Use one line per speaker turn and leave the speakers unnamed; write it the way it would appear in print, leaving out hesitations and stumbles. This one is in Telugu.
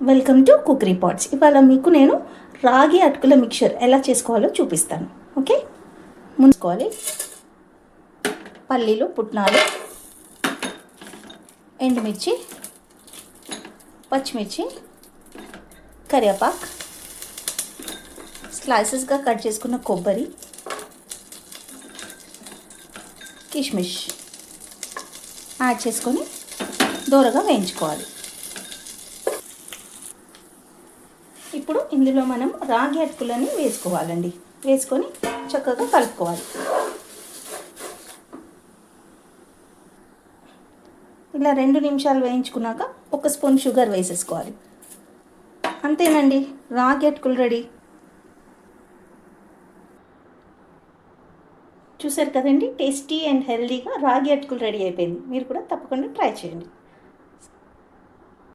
Welcome to cookery pots. ఇవాళ మీకు నేను రాగి అటుకుల మిక్చర్ ఎలా చేసుకోవాలో చూపిస్తాను. ఓకే, ముందుకోవాలి పల్లీలు, పుట్నాలు, ఎండుమిర్చి, పచ్చిమిర్చి, కరివేపాకు, స్లైసెస్గా కట్ చేసుకున్న కొబ్బరి, కిష్మిష్ యాడ్ చేసుకొని దూరగా వేయించుకోవాలి. ఇప్పుడు ఇందులో మనం రాగి అటుకులని వేసుకోవాలండి. వేసుకొని చక్కగా కలుపుకోవాలి. ఇలా 2 నిమిషాలు వేయించుకున్నాక 1 స్పూన్ షుగర్ వేసేసుకోవాలి. అంతేనండి, రాగి అటుకులు రెడీ. చూసారు కదండి, టేస్టీ అండ్ హెల్దీగా రాగి అటుకులు రెడీ అయిపోయింది. మీరు కూడా తప్పకుండా ట్రై చేయండి.